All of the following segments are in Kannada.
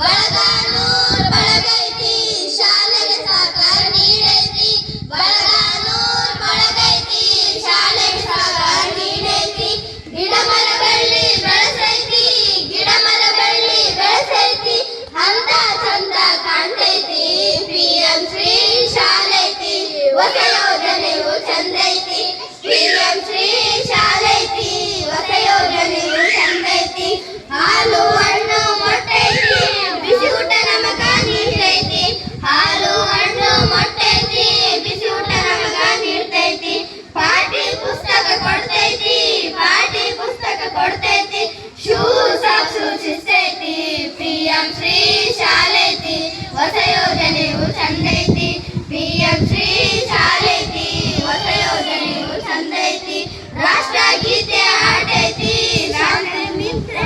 ಬಳಗಾನೂರ್ ಬಳಗೈತಿ ಶಾಲೆಗೆ ಸಹಕಾರ ನೀಡೈತಿ. ಬಳಗಾನೂರ್ ಬಳಗೈತಿ ಶಾಲೆಗೆ ಸಹಕಾರ ನೀಡೈತಿ. ಗಿಡ ಮರ ಬಳ್ಳಿ ಬೆಳೆಸೈತಿ, ಗಿಡ ಮರ ಬಳ್ಳಿ ಬೆಳೆಸೈತಿ. ಅಂತ ಚಂದ ಕಾಣ್ತೈತಿ ಪಿಎಂ ಶ್ರೀ ಶಾಲೈತಿ. ಹೊಸ ಯೋಜನೆಯು ಚಂದೈತಿ ಪಿಎಂ ಶ್ರೀ ಶಾಲೈತಿ. ಹೊಸ ಯೋಜನೆಯು ಚಂದೈತಿ. ಹಾಲು ಹಣ್ಣು ಮೊಟ್ಟೈತಿ, ಬಿಸಿ ಊಟ ನಮಗ ನೀಡೈತಿ. ಹಾಲು ಹಣ್ಣು ಮೊಟ್ಟೈತಿ, ಬಿಸಿ ಊಟ ನಮಗ ನೀಡ್ತೈತಿ. ಪಾಠಿ ಪುಸ್ತಕ ಕೊಡ್ತೈತಿ, ಪಾಠಿ ಪುಸ್ತಕ ಕೊಡ್ತೈತಿ. ಶೂ ಸಾಕ್ಸು ಶಿಸ್ತೈತಿ ಪಿಎಂ ಶ್ರೀ ಶಾಲೈತಿ. ಹೊಸ ಯೋಜನೆಯು ಚಂದೈತಿ ಪಿಎಂ ಶ್ರೀ ಶಾಲೈತಿ. ಹೊಸ ಯೋಜನೆಯು ಚಂದೈತಿ. ರಾಷ್ಟ್ರಗೀತೆ ಹಾಡೈತಿ, ಶಾಂತಿ ಮಿತ್ರ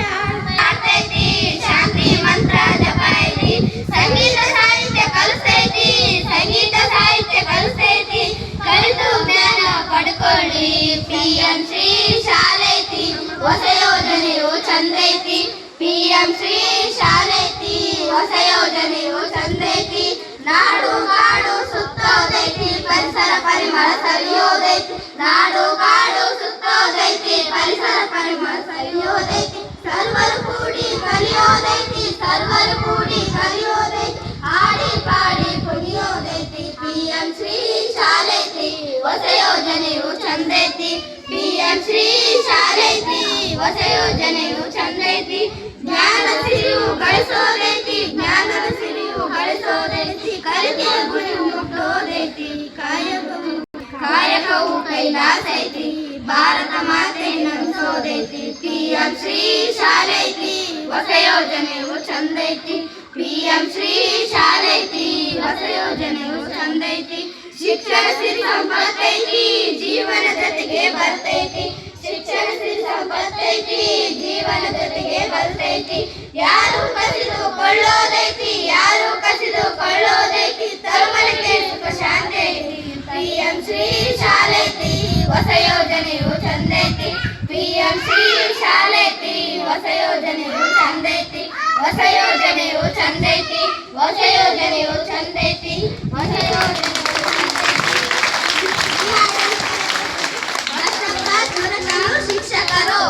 ಹಾಡ್ತೈತಿ. ಶಾಂತಿ ಮಂತ್ರ ಜಪ ಐತಿ. ಸಂಗೀತ ಸಾಹಿತ್ಯ ಕಲಿಸ್ತೈತಿ, ಸಂಗೀತ ಸಾಹಿತ್ಯ ಕಲಿಸ್ತೈತಿ. ಕಲಿತು ಜ್ಞಾನ ಪಡ್ಕೊಳ್ಳಿ ಪಿಎಂ ಶ್ರೀ ಶಾಲೈತಿ. ಹೊಸ ಯೋಜನೆಯು ಚಂದೈತಿ ಪಿಎಂ ಶ್ರೀ ಶಾಲೈತಿ. ಹೊಸ ಯೋಜನೆಯು ಚಂದೈತಿ. ನಾಡು ಕಾಡು ಸುತ್ತೋದೈತಿ, ಪರಿಸರ ಪರಿಮಳ ಸರಿಯೋದೈತಿ. ನಾಡು ಕಾಡು ಸುತ್ತೋದೈತಿ, ಪರಿಸರ ಪರಿಮಳ ಸರಿಯೋದೈತಿ. ಸರ್ವರು ಕೂಡಿ ಕಲಿಯೋದೈತಿ, ಸರ್ವರು ಕೂಡಿ ಕಲಿಯೋದೈತಿ. ಆಡಿ ಪಾಡಿ ಕುಣಿಯೋದೈತಿ ಪಿಎಂ ಶ್ರೀ ಶಾಲೈತಿ. ಹೊಸ ಯೋಜನೆಯು ಚಂದೈತಿ ಪಿಎಂ ಶ್ರೀ ಶಾಲೈತಿ. ಹೊಸ ಯೋಜನೆಯು ಚಂದೈತಿ. ಜ್ಞಾನ ಸಿರಿಯು ಗಳಿಸೋದೈತಿ, ಜ್ಞಾನದ ಸಿರಿಯು ಗಳಿಸೋದೈತಿ. ಕಲಿಕೆಯ ಗುರಿ ಮುಟ್ಟೋದೈತಿ, ಕಾಯಕವು ಕೈಲಾಸೈತಿ. ಭಾರತ ಮಾತೆ ನಮಿಸೋದೈತಿ ಪಿಎಂ ಶ್ರೀ ಶಾಲೈತಿ. ಹೊಸ ಯೋಜನೆಯು ಚಂದೈತಿ ಪಿಎಂ ಶ್ರೀ ಶಾಲೈತಿ. ಹೊಸ ಯೋಜನೆಯು ಚಂದೈತಿ. ಶಿಕ್ಷಣ ಸಿರಿ ಸಂಪತ್ತೈತಿ, ಜೀವನ ಜೊತೆಗೆ ಬರ್ತೈತಿ. ಶಿಕ್ಷಣ ಸಿರಿ ಸಂಪತ್ತೈತಿ, ಜೀವನ ಜೊತೆಗೆ ಬರ್ತೈತಿ. ಯಾರು ಕಸಿದುಕೊಳ್ಳೋದೈತಿ, ಯಾರು ಕಸಿದುಕೊಳ್ಳೋದೈತಿ. ತರುಮಲಕ್ಕೆ ಸುಖ ಶಾಂತಿ ಐತಿ ಪಿಎಂ ಶ್ರೀ ಶಾಲೈತಿ. ಹೊಸ ಯೋಜನೆಯು ಚಂದೈತಿ ಪಿಎಂ ಶ್ರೀ ಶಾಲೈತಿ. ಹೊಸ ಯೋಜನೆಯು ಚಂದೈತಿ. ಹೊಸ ಯೋಜನೆಯು ಚಂದೈತಿ. ಹೊಸ ಯೋಜನೆಯು ಚಂದೈತಿ. ಹೊಸ ಯೋಜನೆ ಶಿಕ್ಷಕರು